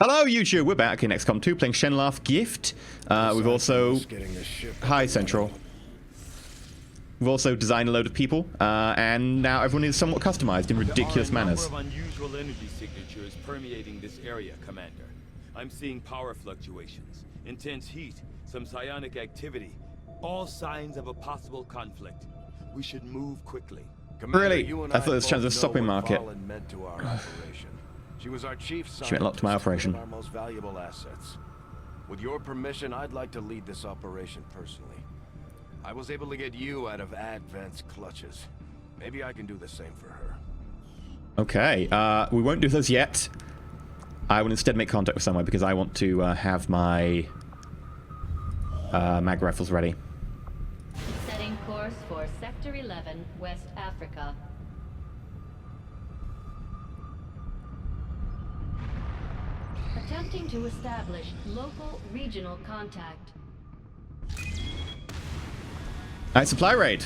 Hello, YouTube. We're back in XCOM 2 playing Shen Gift. We've also... Hi, Central. We've also designed a load of people, and now everyone is somewhat customized in ridiculous manners. There are a number of unusual energy signatures permeating this area, Commander. I'm seeing power fluctuations, intense heat, some psionic activity, all signs of a possible conflict. We should move quickly. Commander, really? I thought there was a chance of stopping market. She was our chief scientist. She meant a lot to my operation. Our most valuable assets. With your permission, I'd like to lead this operation personally. I was able to get you out of Advent's clutches. Maybe I can do the same for her. Okay, we won't do those yet. I will instead make contact with someone because I want to have my mag rifles ready. Setting course for Sector 11, West Africa. Attempting to establish local regional contact. Alright, supply raid.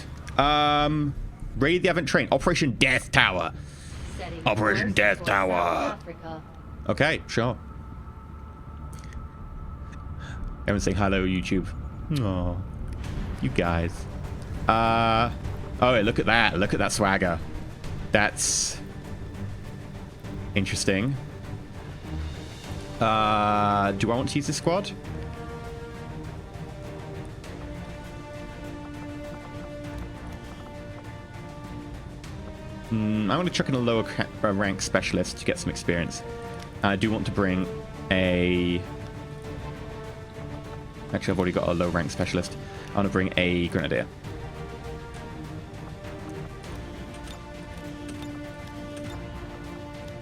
Raid the Advent train. Operation Death Tower. Setting Operation course Death for Tower. South Africa. Okay, sure. Everyone saying hello, YouTube. Oh, you guys. Oh, wait, look at that. Look at that swagger. That's interesting. Do I want to use this squad? I'm going to chuck in a lower rank specialist to get some experience. I do want to bring a... Actually, I've already got a low rank specialist. I want to bring a grenadier.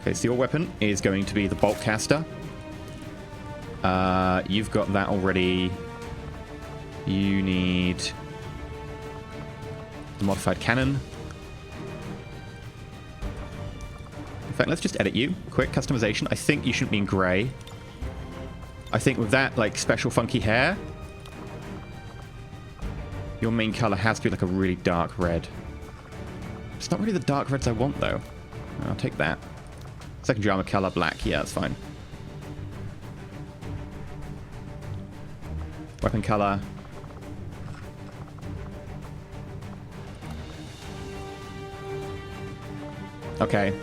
Okay, so your weapon is going to be the bolt caster. You've got that already. You need the modified cannon. In fact, let's just edit you. Quick customization. I think you shouldn't be in grey. I think with that, like, special funky hair, your main color has to be like a really dark red. It's not really the dark reds I want, though. I'll take that. Secondary armor color, black. Yeah, that's fine. Weapon color. Okay.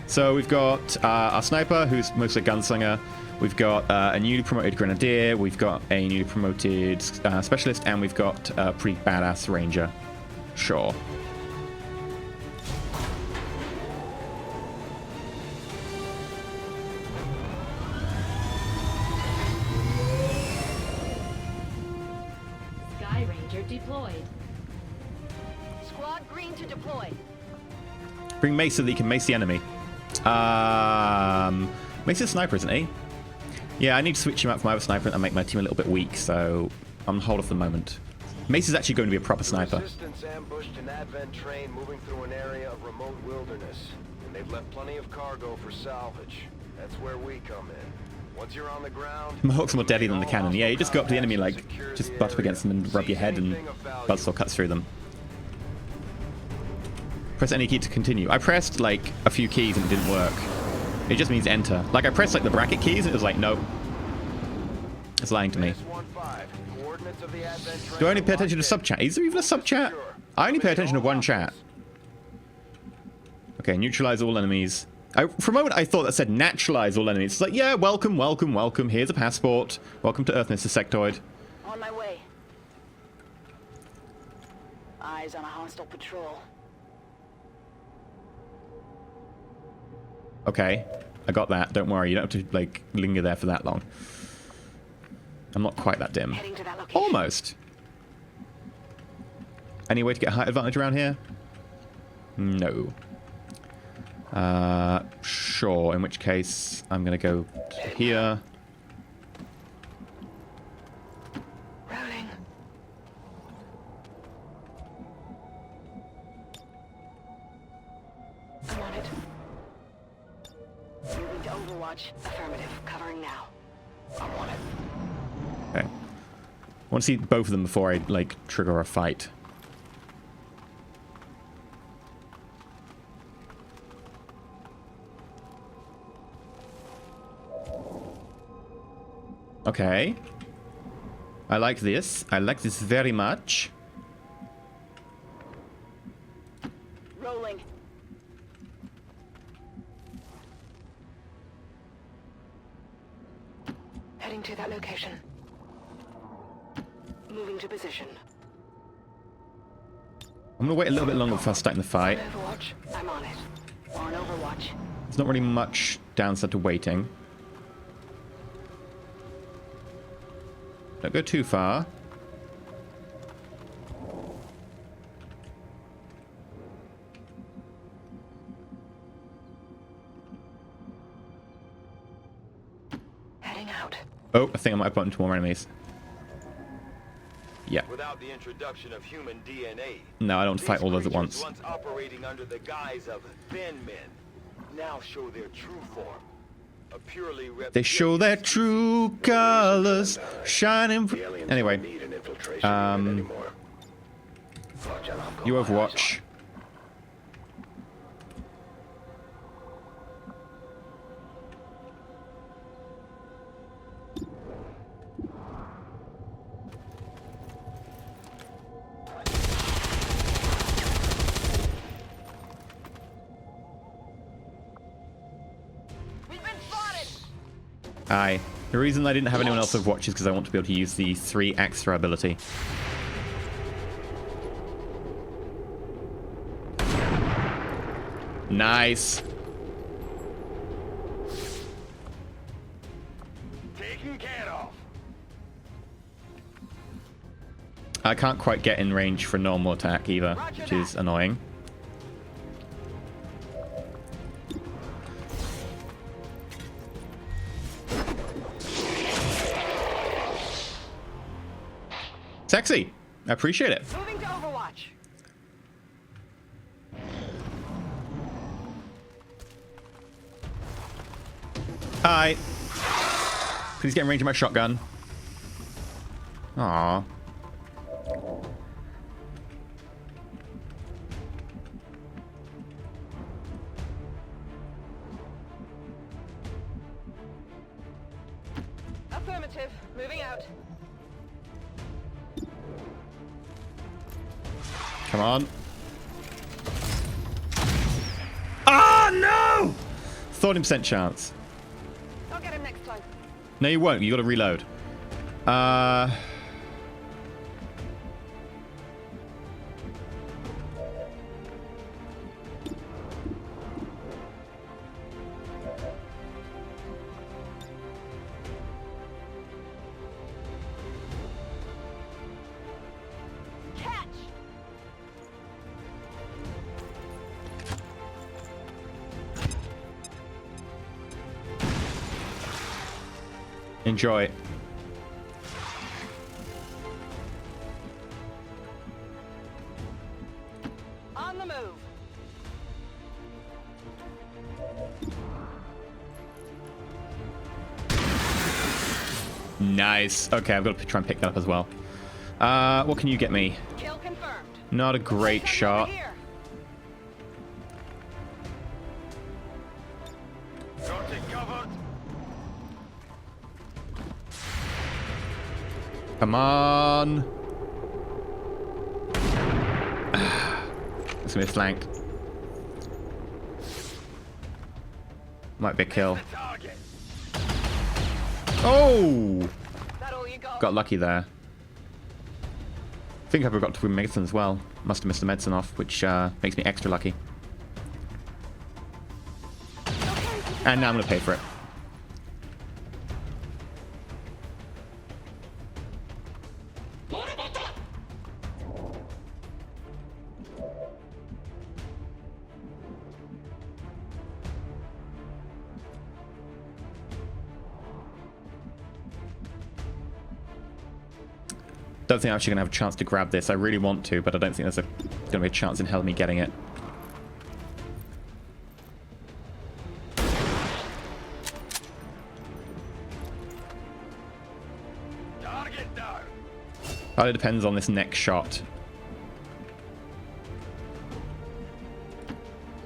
So we've got our sniper, who's mostly a gunslinger. We've got a newly promoted grenadier. We've got a newly promoted specialist, and we've got a pretty badass ranger. Sure. Sky Ranger deployed. Squad green to deploy. Bring Mace so that he can mace the enemy. Mace is a sniper, isn't he? Yeah, I need to switch him out for my other sniper and make my team a little bit weak, so I'm on hold off the moment. Mace is actually going to be a proper sniper. Resistance ambushed an Advent train moving through an area of remote wilderness, and they've left plenty of cargo for salvage. That's where we come in. Once you're on the ground, Mohawk's more deadly than the cannon. Yeah, you just go up to the enemy, like, just butt up against them and rub your head, and buzzsaw cuts through them. Press any key to continue. I pressed, like, a few keys and it didn't work. It just means enter. Like, I pressed, like, the bracket keys and it was like, nope. It's lying to me. Do I only pay attention to sub-chat? Is there even a sub-chat? I only pay attention to one chat. Okay, neutralize all enemies. For a moment, I thought that said naturalize all enemies. It's like, yeah, welcome, welcome, welcome. Here's a passport. Welcome to Earth, Mr. Sectoid. On my way. Eyes on a hostile patrol. Okay, I got that. Don't worry, you don't have to, like, linger there for that long. I'm not quite that dim. Heading to that location. Almost. Any way to get a height advantage around here? No. Sure, in which case I'm going to go to here. Routing. I'm on it. Moving to Overwatch. Affirmative. Covering now. I'm on it. Okay. I want to see both of them before I, like, trigger a fight. Okay. I like this. I like this very much. Rolling. Heading to that location. Moving to position. I'm gonna wait a little bit longer before starting the fight. On Overwatch. I'm on it. On Overwatch. There's not really much downside to waiting. Don't go too far. Heading out. Oh, I think I might have bumped into more enemies. Yeah. Without the introduction of human DNA, No, I don't these fight all those at creatures once. operating under the guise of thin men now show their true form. A purely They show their true colors shining. Anyway, you Overwatch. We've been spotted. Aye. The reason I didn't have anyone else Overwatch is because I want to be able to use the 3 extra ability. Nice. taken care of. I can't quite get in range for normal attack either, which is annoying. Sexy. I appreciate it. Moving to Overwatch. Hi. Please get in range of my shotgun. Aww. Affirmative. Moving out. Come on. Ah, no! 30% chance. I'll get him next time. No, you won't. You gotta reload. Catch. Enjoy. On the move. Nice. Okay, I've got to try and pick that up as well. What can you get me? Kill confirmed. Not a great shot. Over here. Got it covered. Come on. It's gonna be a flank. Might be a kill. Target. Oh! That all you got? Got lucky there. I think I forgot to win medicine as well. Must have missed the medicine off, which makes me extra lucky. And now I'm gonna pay for it. Don't think I'm actually gonna have a chance to grab this. I really want to, but I don't think there's gonna be a chance in hell of me getting it. Target down. It depends on this next shot.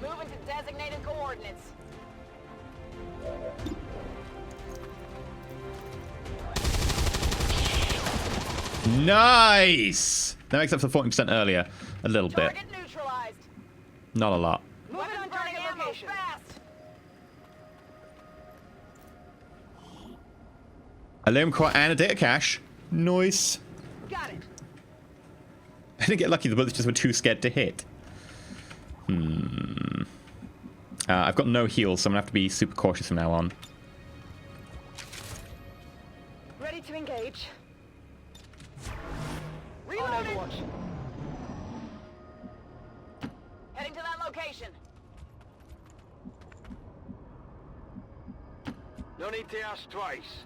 Moving to designated coordinates. Nice! That makes up for 14% earlier. A little bit. Target neutralized. Not a lot. Moving on target location. Fast. Aluminum core and a data cache. Nice. Got it. I didn't get lucky. The bullets just were too scared to hit. I've got no heals, so I'm going to have to be super cautious from now on. Ready to engage. Reloading. Heading to that location. No need to ask twice.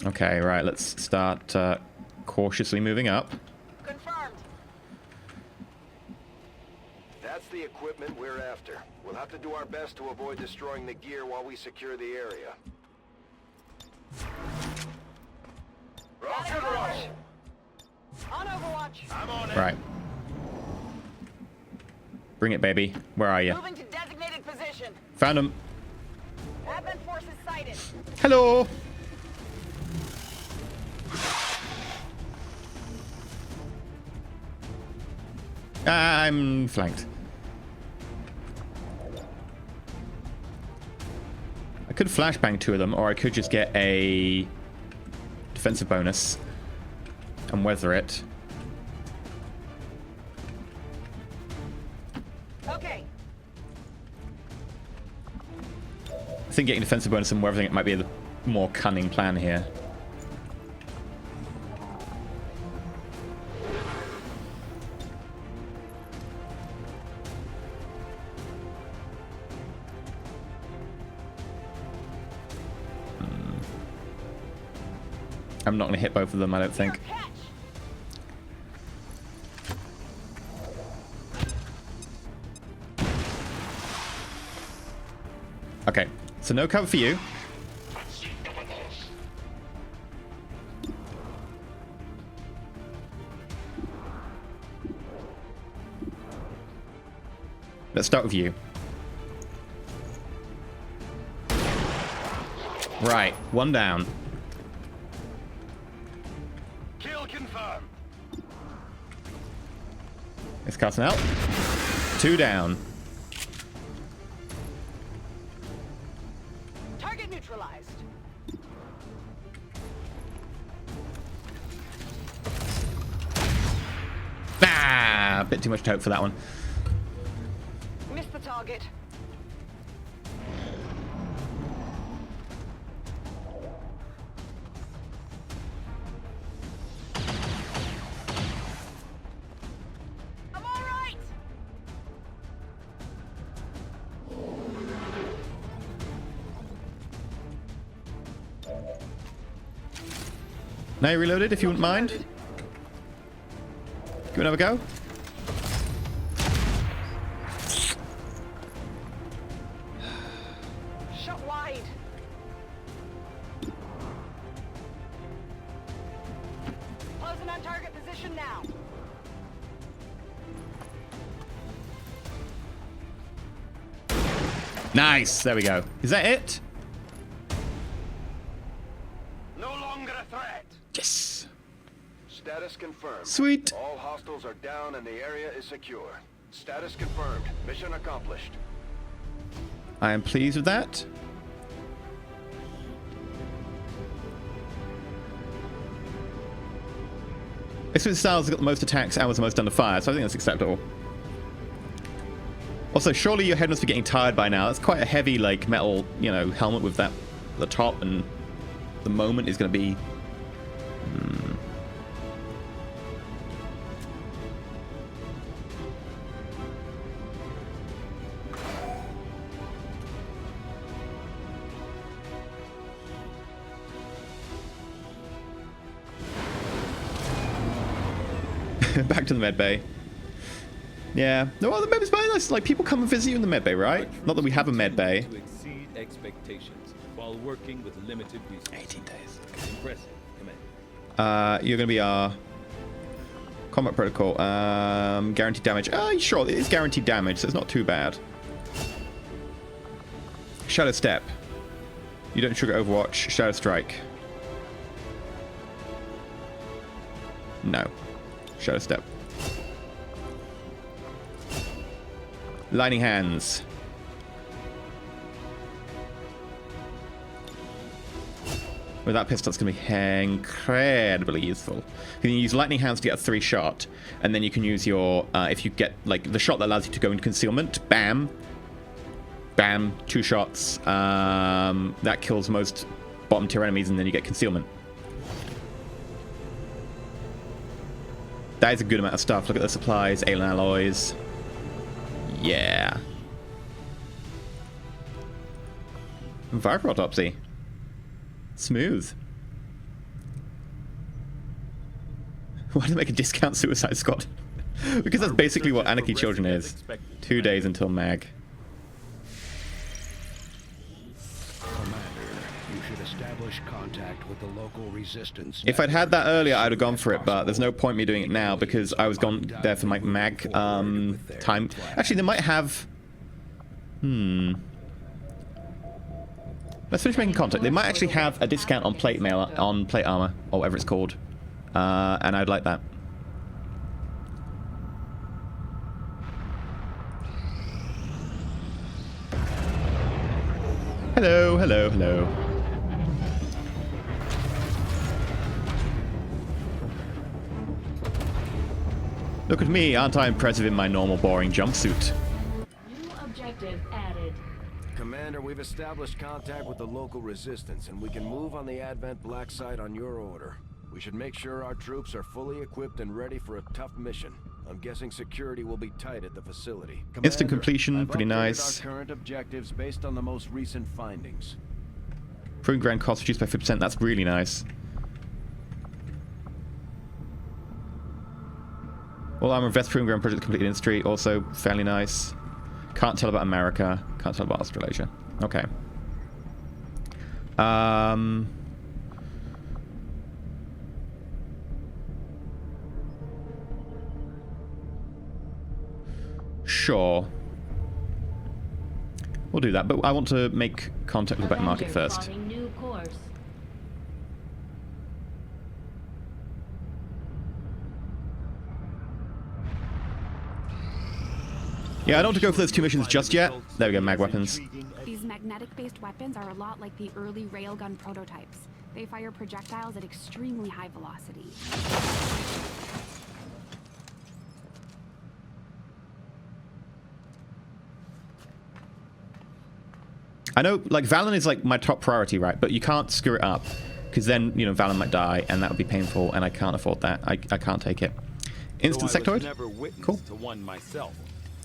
Okay, right. Let's start cautiously moving up. Confirmed. That's the equipment we're after. We'll have to do our best to avoid destroying the gear while we secure the area. Rocket rush! On Overwatch. I'm on it. Right. Bring it, baby. Where are you? Moving to designated position. Found him. Advent forces sighted. Hello. I'm flanked. I could flashbang two of them, or I could just get a defensive bonus and weather it. Okay. I think getting defensive bonus and weathering it might be a more cunning plan here. I'm not going to hit both of them, I don't think. Okay, so no cover for you. Let's start with you. Right, one down. Kill confirmed. It's casting out. Two down. Target neutralized. Ah, a bit too much to hope for that one. Missed the target. I'm all right. Now you reloaded, if you wouldn't mind. Give it another go. Shot wide. Closing on target position now. Nice, there we go. Is that it? No longer a threat. Yes. Status confirmed. Sweet. All hostiles are down and the area is secure. Status confirmed. Mission accomplished. I am pleased with that. This was Styles got the most attacks and was the most under fire, so I think that's acceptable. Also, surely your head must be getting tired by now. It's quite a heavy, like, metal, you know, helmet with that the top, and the moment is going to be... Back to the medbay. Yeah. No, the medbay's very nice. Like, people come and visit you in the medbay, right? Not that we have a medbay. To exceed expectations while working with limited resources. 18 days. Impressive, Commander. You're going to be our Combat protocol. Guaranteed damage. Oh, sure, it is guaranteed damage, so it's not too bad. Shadow Step. You don't trigger Overwatch. Shadow Strike. No. Shadow Step. Lightning Hands. With that pistol, it's going to be incredibly useful. You can use Lightning Hands to get a 3-shot, and then you can use your, if you get, like, the shot that allows you to go into concealment, bam, bam, 2 shots, that kills most bottom tier enemies, and then you get concealment. That is a good amount of stuff. Look at the supplies, alien alloys. Yeah. Viper Autopsy. Smooth. Why did they make a discount Suicide Squad? Because that's basically what Anarchy Children is. 2 days until MAG. Commander, you should establish contact with the local resistance. If I'd had that earlier, I'd have gone for it, but there's no point me doing it now because I was gone there for my MAG time. Actually, they might have... Let's finish making contact. They might actually have a discount on plate mail, on plate armor, or whatever it's called. And I'd like that. Hello, hello, hello. Look at me, aren't I impressive in my normal boring jumpsuit? New objective added. Commander, we've established contact with the local resistance, and we can move on the Advent Black site on your order. We should make sure our troops are fully equipped and ready for a tough mission. I'm guessing security will be tight at the facility. Instant Commander, completion, I've pretty updated nice. Our current objectives based on the most recent findings. Proving ground cost reduced by 50%, that's really nice. All armor vest proving ground project completed in street, also fairly nice. Can't tell about America, can't tell about Australasia. Okay. Sure. We'll do that, but I want to make contact with the black market Avenger first. plotting new course. Yeah, I don't want to go for those 2 missions just yet. There we go, mag weapons. These magnetic-based weapons are a lot like the early railgun prototypes. They fire projectiles at extremely high velocity. I know, like, Valen is, like, my top priority, right? But you can't screw it up. Because then, you know, Valen might die, and that would be painful, and I can't afford that. I can't take it. Instant sectoid? Cool. To one myself.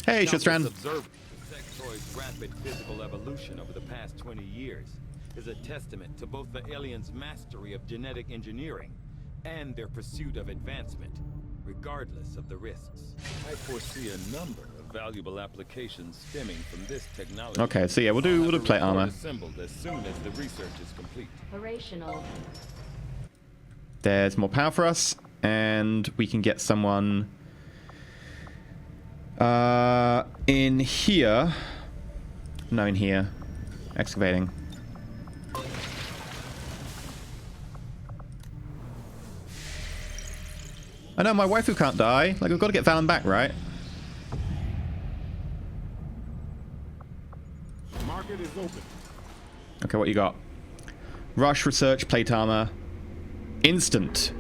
Hey, Countless Shotstrand. observers of sectoid's rapid physical evolution over the past 20 years is a testament to both the aliens' mastery of genetic engineering and their pursuit of advancement, regardless of the risks. I foresee a number of valuable applications stemming from this technology. Okay, so yeah, we'll do plate armor. Assembled as soon as the research is complete. Operational. There's more power for us, and we can get someone in here. No, in here. Excavating. I know, my waifu can't die. Like, we've got to get Valen back, right? Market is open. Okay, what you got? Rush, research, plate armor. Instant.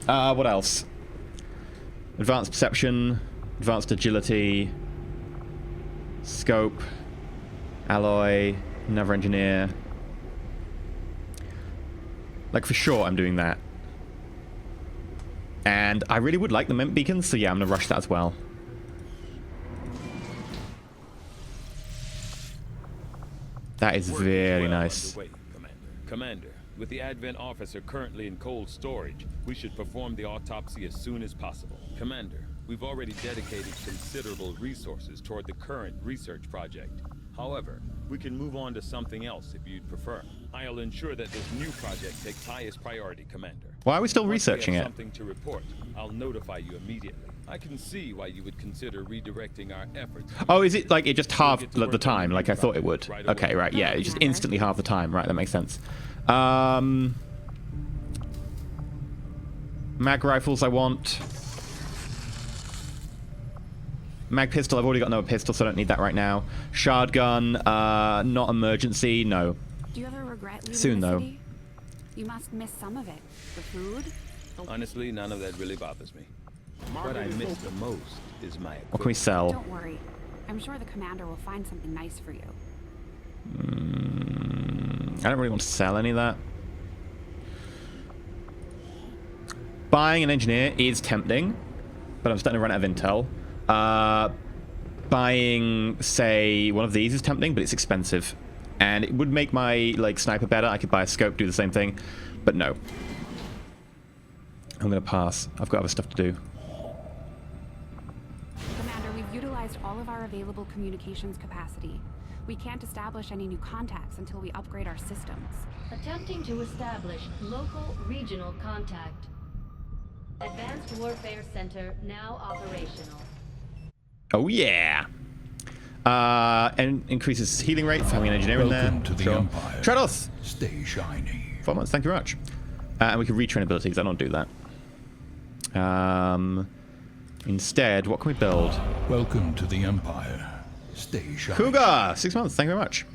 What else? Advanced perception, advanced agility, scope, alloy, another engineer. Like, for sure I'm doing that. And I really would like the Ment beacons, so yeah, I'm gonna rush that as well. That is very nice. Commander, with the Advent officer currently in cold storage, we should perform the autopsy as soon as possible. Commander, we've already dedicated considerable resources toward the current research project. However, we can move on to something else if you'd prefer. I'll ensure that this new project takes highest priority, Commander. Why are we still Once we researching have it? something to report, I'll notify you immediately. I can see why you would consider redirecting our efforts. Oh, is it like it just halved the time, like I thought it would? Right Okay, away. right, yeah, it just instantly halved the time. Right, that makes sense. Mag rifles I want. Mag pistol, I've already got another pistol, so I don't need that right now. Shotgun, not emergency, no. Do you ever regret leaving Soon, the though. city? You must miss some of it. The food. Honestly, none of that really bothers me. What I miss the most is my What can we sell? Don't worry. I'm sure the commander will find something nice for you. I don't really want to sell any of that. Buying an engineer is tempting, but I'm starting to run out of intel. Buying, say, one of these is tempting, but it's expensive. And it would make my, like, sniper better. I could buy a scope, do the same thing. But no. I'm going to pass. I've got other stuff to do. Commander, we've utilized all of our available communications capacity. We can't establish any new contacts until we upgrade our systems. Attempting to establish local regional contact. Advanced Warfare Center now operational. Oh, yeah. And increases healing rate for having an engineer in there. Welcome to the Sure. Empire. Trados! Stay shiny. 4 months, thank you very much. And we can retrain abilities. I don't do that. Instead, what can we build? Welcome to the Empire. Stay shiny. Cougar! 6 months, thank you very much.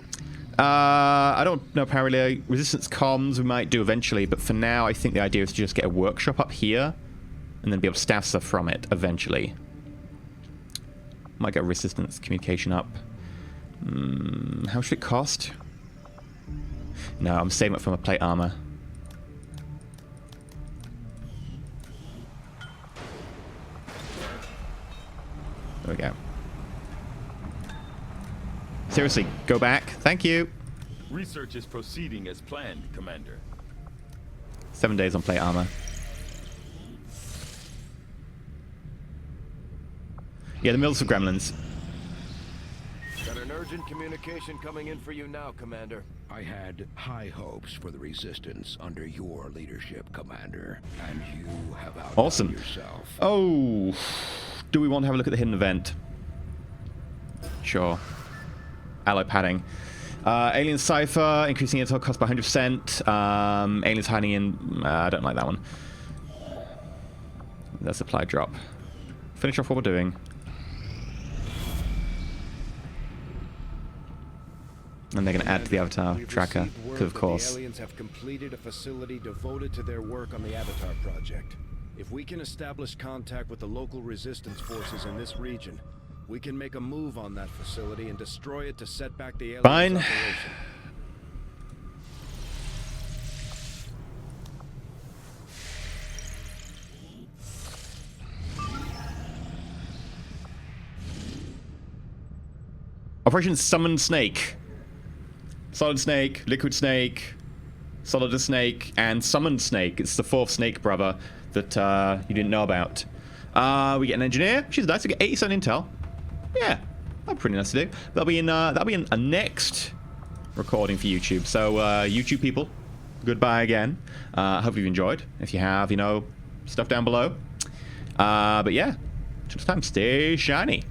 I don't know power relay. Resistance comms we might do eventually, but for now I think the idea is to just get a workshop up here and then be able to staff stuff from it eventually. Might get resistance communication up. How should it cost? No, I'm saving it for my plate armor. There we go. Seriously, go back. Thank you. Research is proceeding as planned, Commander. 7 days on plate armor. Yeah, the mills for gremlins. Got an urgent communication coming in for you now, Commander. I had high hopes for the Resistance under your leadership, Commander. And you have outdone Awesome. yourself. Oh, do we want to have a look at the hidden event? Sure. Alloy padding. Alien Sci-Fi, increasing intel cost by 100%. Aliens hiding in... I don't like that one. The supply drop. Finish off what we're doing. And they're going to add to the Avatar We've tracker, received word because of that course. The aliens have completed a facility devoted to their work on the Avatar project. If we can establish contact with the local resistance forces in this region, we can make a move on that facility and destroy it to set back the aliens' Fine. operation. Operation Summon Snake. Solid Snake, Liquid Snake, Solid Snake, and Summoned Snake. It's the fourth Snake brother that you didn't know about. We get an engineer, which is nice. We get 87 intel. Yeah, that's pretty nice to do. That'll be in a next recording for YouTube. So YouTube people, goodbye again. Hope you've enjoyed. If you have, you know, stuff down below. But yeah, till next time, stay shiny.